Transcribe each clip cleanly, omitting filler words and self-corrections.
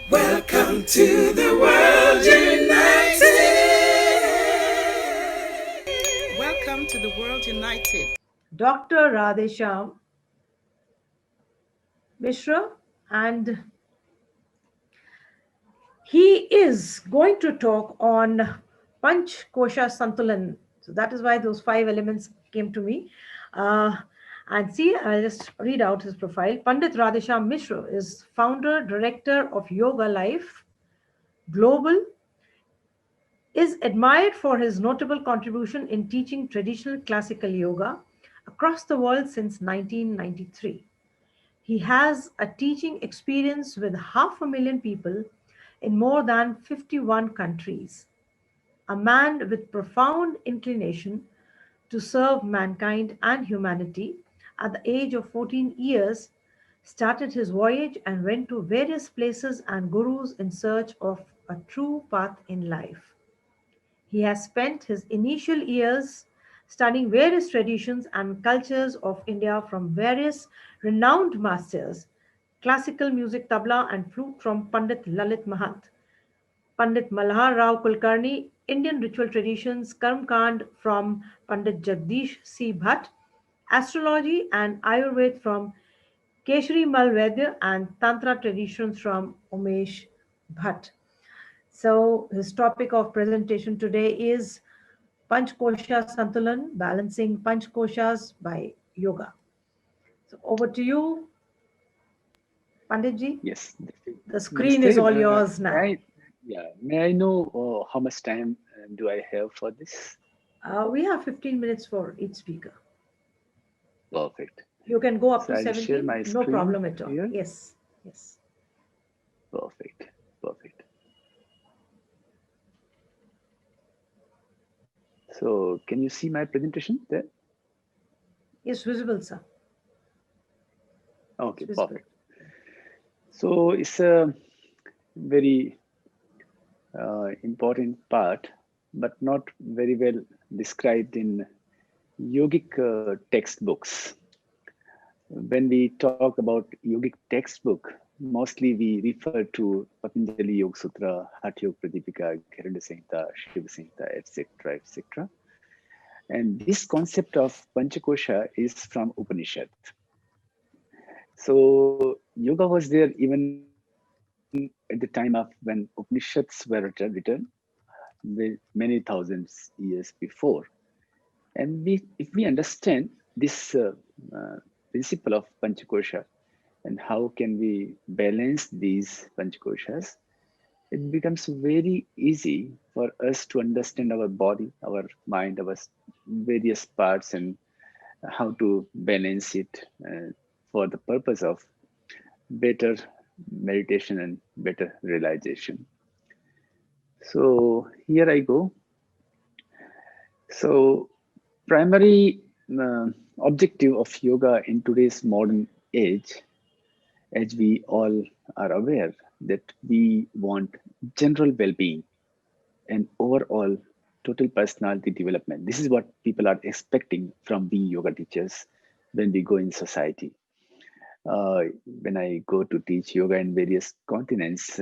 Welcome to the world united. Welcome to the world united. Dr. Radheshyam Mishra, and he is going to talk on Panch Kosha Santulan. So that is why those five elements came to me. Uh, and see, I'll just read out his profile. Pandit Radheshyam Mishra is founder, director of Yoga Life Global, is admired for his notable contribution in teaching traditional classical yoga across the world since 1993. He has a teaching experience with 500,000 people in more than 51 countries. A man with profound inclination to serve mankind and humanity, at the age of 14 years, started his voyage and went to various places and gurus in search of a true path in life. He has spent his initial years studying various traditions and cultures of India from various renowned masters, classical music tabla and flute from Pandit Lalit Mahant, Pandit Malhar Rao Kulkarni, Indian ritual traditions, Karmkand from Pandit Jagdish C. Bhatt, astrology and Ayurveda from Keshari Malvedya, and Tantra traditions from Umesh Bhatt. So, his topic of presentation today is Panchkosha Santulan, balancing Panchkoshas by yoga. So, over to you, Panditji. Yes, The screen Namaste. is all yours May now. may I know how much time do I have for this? We have 15 minutes for each speaker. Perfect. You can go up So to I'll share 17, my no screen problem at all. here. Yes, yes. Perfect. Perfect. So can you see my presentation there? Yes, visible, sir. It's Okay, visible. perfect. So it's a very important part, but not very well described in yogic textbooks. When we talk about yogic textbook, mostly we refer to Patanjali Yoga Sutra, Hatha Yoga Pradipika, Gheranda Samhita, Shiva Samhita, etc., etc. And this concept of Panchakosha is from Upanishad. So yoga was there even at the time of when Upanishads were written, many thousands years before. And if we understand this principle of Panchakosha and how can we balance these Panchakoshas, it becomes very easy for us to understand our body, our mind, our various parts, and how to balance it for the purpose of better meditation and better realization. So here I go. So primary objective of yoga in today's modern age, as we all are aware, that we want general well-being and overall total personality development. This is what people are expecting from we yoga teachers when we go in society. When I go to teach yoga in various continents,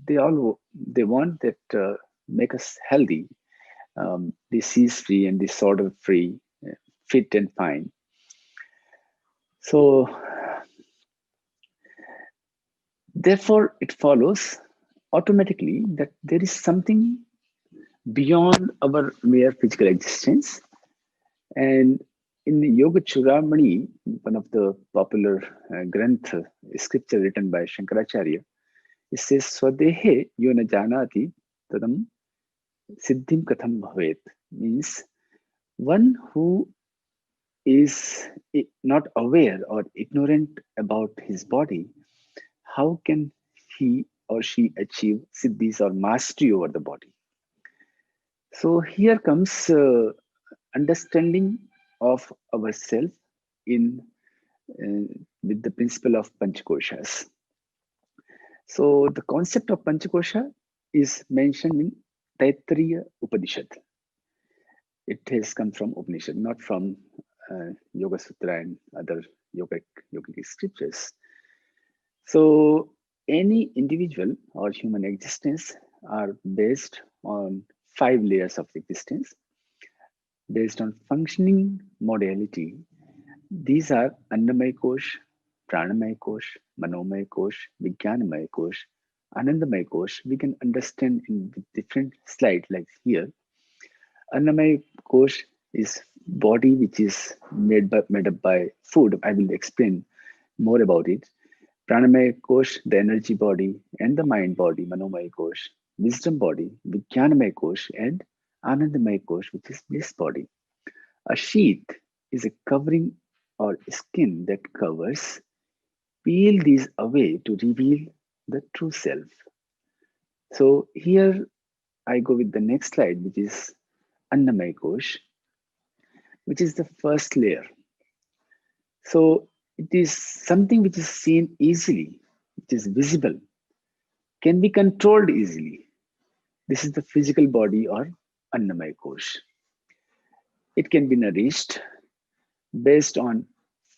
they want that make us healthy, disease-free and disorder-free, fit and fine. So therefore, it follows automatically that there is something beyond our mere physical existence. And in the Yoga Churamani, one of the popular Granth scripture written by Shankaracharya, it says, Swadehe yona janati tadam siddhim katham bhavet, means one who is not aware or ignorant about his body, how can he or she achieve siddhis or mastery over the body? So here comes understanding of ourselves in with the principle of Panchakoshas. So the concept of Panchakosha is mentioned in Taittiriya Upanishad. It has come from Upanishad, not from Yoga Sutra and other yogic scriptures. So any individual or human existence are based on 5 layers of existence based on functioning modality. These are Annamay Kosh, Pranamay Kosh, Manomay Kosh, Vijnanamay Kosh, Anandamay Kosh. We can understand in different slides like here. Annamay Kosh is body which is made up by food. I will explain more about it. Pranamaya Kosh, the energy body, and the mind body, Manomaya Kosh, wisdom body, Vijnanamaya Kosh, and Anandamaya Kosh, which is bliss body. A sheath is a covering or skin that covers. Peel these away to reveal the true self. So here I go with the next slide, which is Annamaya Kosh, which is the first layer. So it is something which is seen easily, which is visible, can be controlled easily. This is the physical body or Annamaya Kosh. It can be nourished based on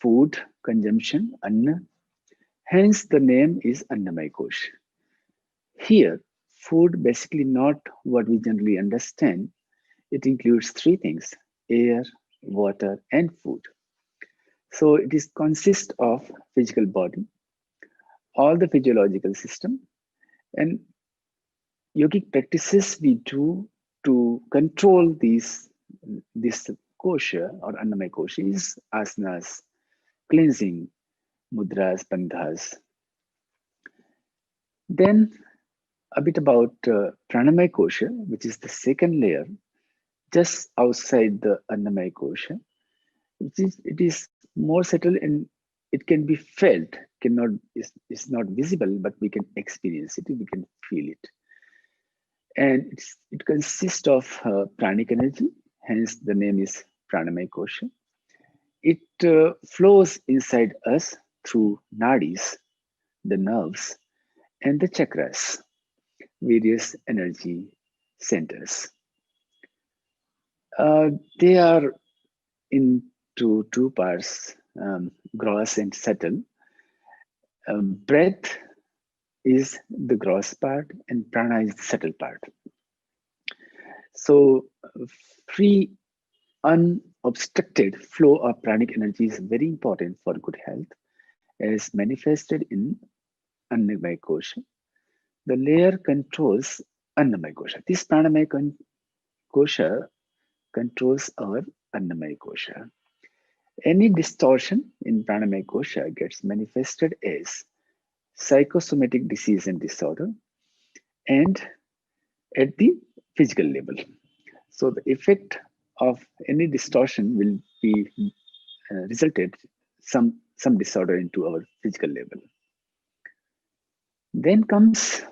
food consumption, Anna. Hence the name is Annamaya Kosh. Here, food basically not what we generally understand. It includes 3 things: air, water, and food. So it is consists of physical body, all the physiological system, and yogic practices we do to control this kosha or annamaya kosha is asanas, cleansing, mudras, bandhas. Then a bit about pranamaya kosha, which is the second layer, just outside the annamaya kosha. It is more subtle and it can be felt. Cannot is not visible, but we can experience it. We can feel it. And it consists of pranic energy, hence the name is pranamaya kosha. It flows inside us through nadis, the nerves, and the chakras, various energy centers. They are into 2 parts, gross and subtle. Breath is the gross part, and prana is the subtle part. So, free, unobstructed flow of pranic energy is very important for good health, as manifested in Annamaya Kosha. The layer controls Annamaya Kosha. This Pranamaya Kosha controls our Annamaya Kosha. Any distortion in Pranamaya Kosha gets manifested as psychosomatic disease and disorder, and at the physical level. So the effect of any distortion will be resulted some disorder into our physical level. Then comes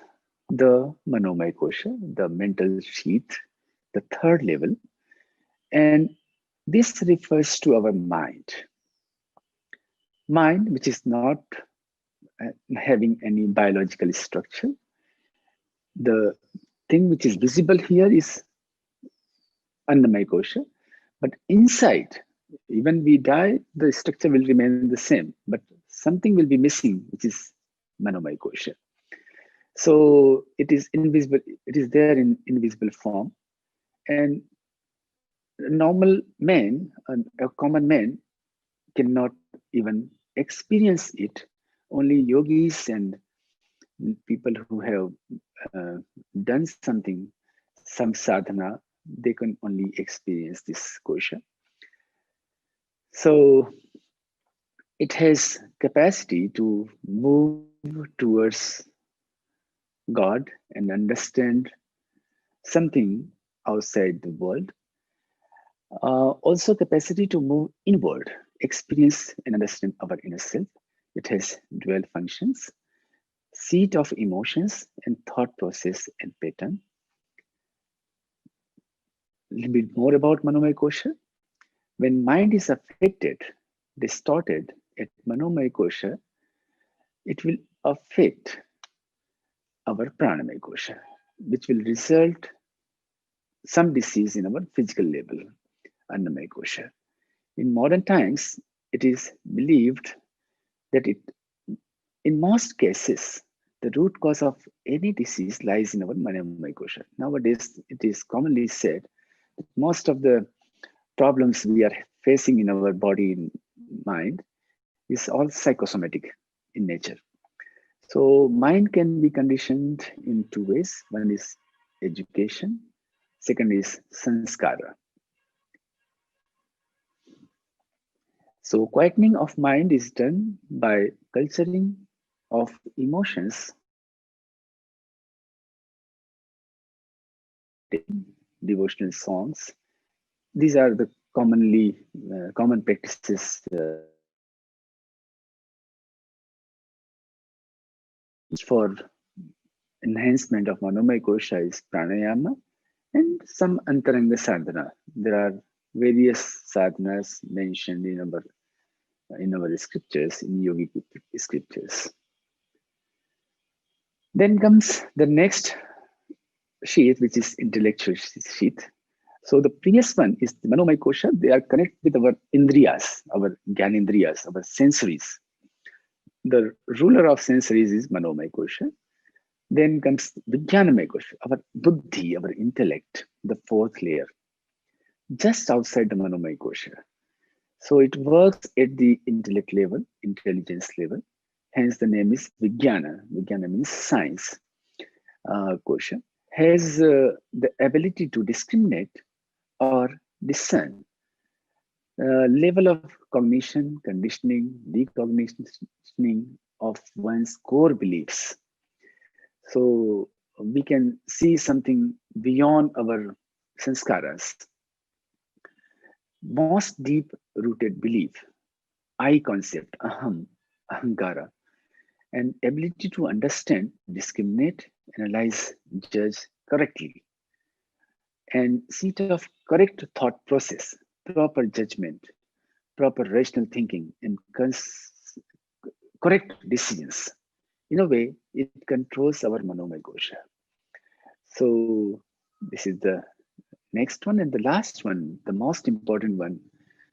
the manomaya kosha, the mental sheath, the third level, and this refers to our mind. Mind, which is not having any biological structure. The thing which is visible here is Annamaya kosha, but inside, even we die, the structure will remain the same, but something will be missing, which is manomaya kosha. So it is invisible, it is there in invisible form, and a normal man, a common man, cannot even experience it. Only yogis and people who have done something, some sadhana, they can only experience this kosha. So it has capacity to move towards God and understand something outside the world. Also capacity to move inward, experience and understand our inner self. It has dual functions, seat of emotions and thought process and pattern. A little bit more about Manomaya Kosha. When mind is affected, distorted at Manomaya Kosha, it will affect our Pranamaya Kosha, which will result some disease in our physical level, Annamaya Kosha. In modern times, it is believed that in most cases, the root cause of any disease lies in our manomai kosha. Nowadays, it is commonly said that most of the problems we are facing in our body and mind is all psychosomatic in nature. So mind can be conditioned in two ways. One is education, second is sanskara. So quietening of mind is done by culturing of emotions, devotional songs. These are the common practices for enhancement of manomai kosha is pranayama and some antaranga sadhana. There are various sadhanas mentioned in our scriptures, in yogic scriptures. Then comes the next sheath, which is intellectual sheath. So the previous one is the manomai kosha. They are connected with our indriyas, our gyanendriyas, our sensories. The ruler of sensories is manomai kosha. Then comes vijnanamaya kosha, our buddhi, our intellect, the fourth layer, just outside the manomai kosha. So it works at the intellect level, intelligence level. Hence the name is vijnana. Vijnana means science. Kosha has the ability to discriminate or discern level of cognition, conditioning, deconditioning of one's core beliefs. So we can see something beyond our sanskaras. Most deep rooted belief, I concept, aham, ahankara, and ability to understand, discriminate, analyze, judge correctly, and seat of correct thought process, proper judgment, proper rational thinking, and correct decisions. In a way, it controls our manomai kosha. So this is the next one, and the last one, the most important one,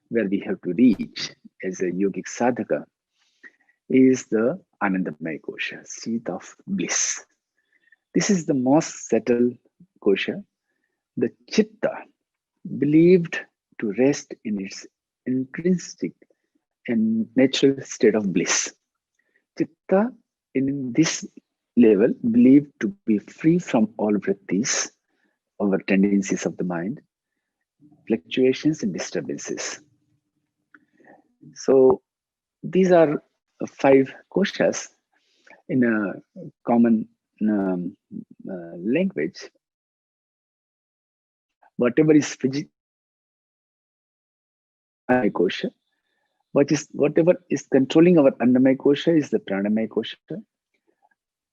where we have to reach as a yogic sadhaka, is the Anandamaya kosha, seat of bliss. This is the most settled kosha. The chitta, believed to rest in its intrinsic and natural state of bliss. Chitta, in this level, believed to be free from all vrittis, our tendencies of the mind, fluctuations and disturbances. So these are five koshas in a common language. Whatever is kosha, whatever is controlling our annamaya kosha is the pranamaya kosha.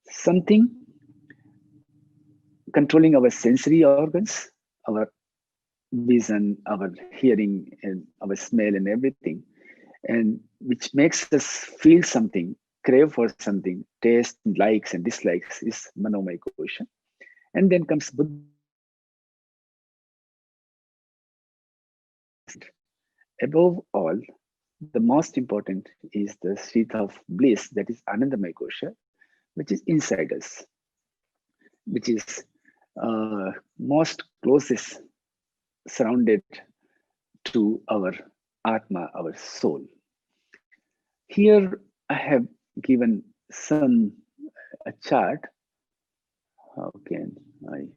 Something controlling our sensory organs, our vision, our hearing, and our smell, and everything, and which makes us feel something, crave for something, taste, likes and dislikes, is manomaya kosha. And then comes buddhi. Above all, the most important is the seat of bliss, that is Anandamaya kosha, which is inside us, which is most closest surrounded to our Atma, our soul. Here I have given a chart. How can I?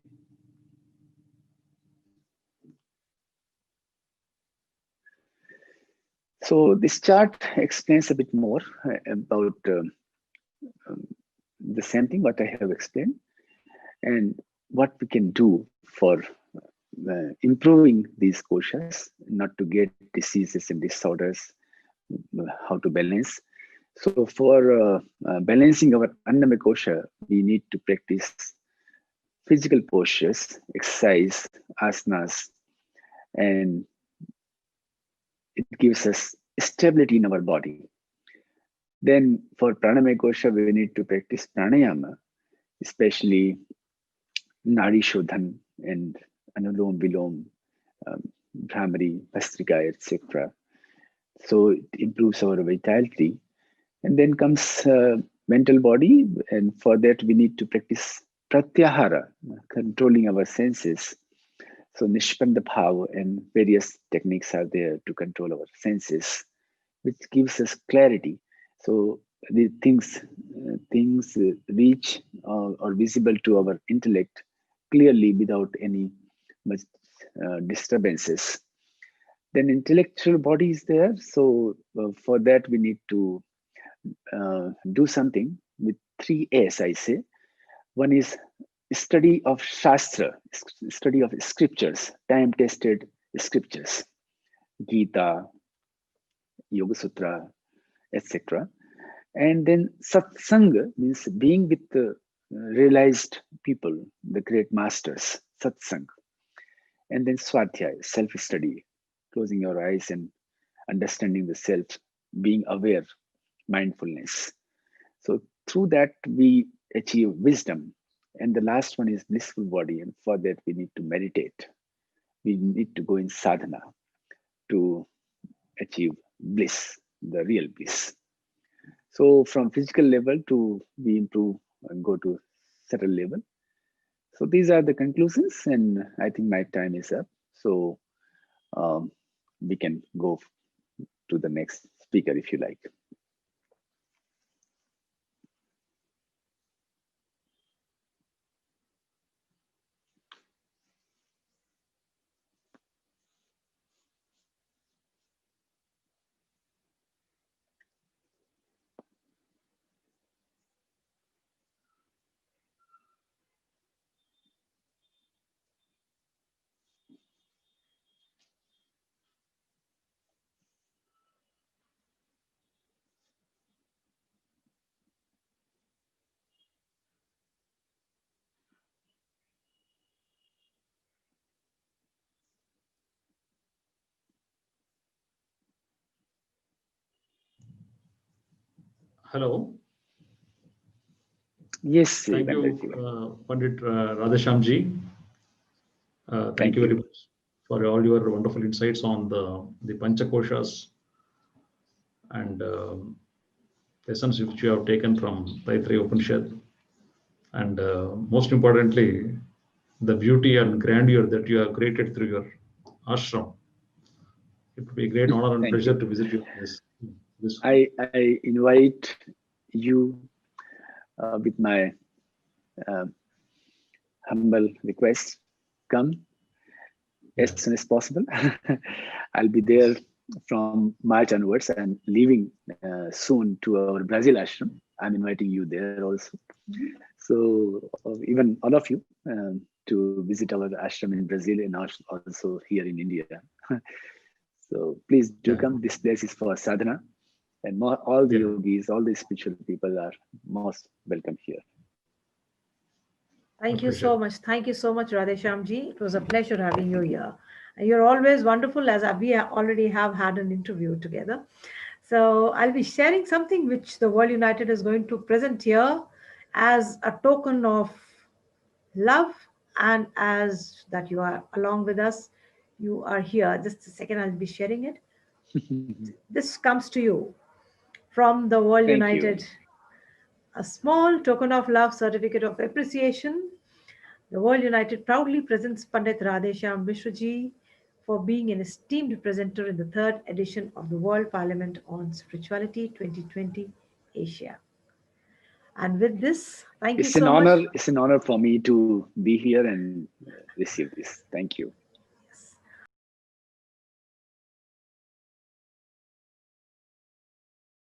So this chart explains a bit more about the same thing what I have explained, and what we can do for improving these koshas, not to get diseases and disorders, how to balance. So for balancing our annamaya kosha, we need to practice physical postures, exercise, asanas, and it gives us stability in our body. Then for pranamaya kosha, we need to practice pranayama, especially nadi shodhan and anulom vilom, bhramari, bhastrika, etc. So it improves our vitality. And then comes mental body, and for that we need to practice pratyahara, controlling our senses. So nishpanda bhava and various techniques are there to control our senses, which gives us clarity. So the things reach or visible to our intellect clearly without any much disturbances. Then intellectual body is there. So for that we need to do something with 3 A's, I say. One is study of Shastra, study of scriptures, time-tested scriptures, Gita, Yoga Sutra, etc. And then satsanga means being with the realized people, the great masters, satsang. And then swadhyaya, self-study, closing your eyes and understanding the self, being aware, mindfulness. So through that we achieve wisdom. And the last one is blissful body, and for that we need to meditate. We need to go in sadhana to achieve bliss, the real bliss. So from physical level to we improve and go to subtle level. So these are the conclusions, and I think my time is up. So we can go to the next speaker if you like. Hello. Yes, Thank you, Pandit Radheshyam ji. Thank you very much for all your wonderful insights on the Panchakoshas and lessons which you have taken from Taittiriya Upanishad. And most importantly, the beauty and grandeur that you have created through your ashram. It would be a great honor and pleasure to visit you. This. I invite you with my humble request. Come as soon as possible. I'll be there from March onwards and leaving soon to our Brazil ashram. I'm inviting you there also. So even all of you to visit our ashram in Brazil and also here in India. So please do come. This place is for sadhana, and all the yogis, all the spiritual people are most welcome here. Thank you so much. Thank you so much, Radheshyam ji. It was a pleasure having you here. And you're always wonderful, as we already have had an interview together. So I'll be sharing something which the World United is going to present here as a token of love, and as that you are along with us. You are here. Just a second, I'll be sharing it. This comes to you from the World Thank United. You. A small token of love, certificate of appreciation. The World United proudly presents Pandit Radheshyam Mishra ji for being an esteemed presenter in the third edition of the World Parliament on Spirituality 2020 Asia. And with this, thank you so much. It's an honor for me to be here and receive this. Thank you.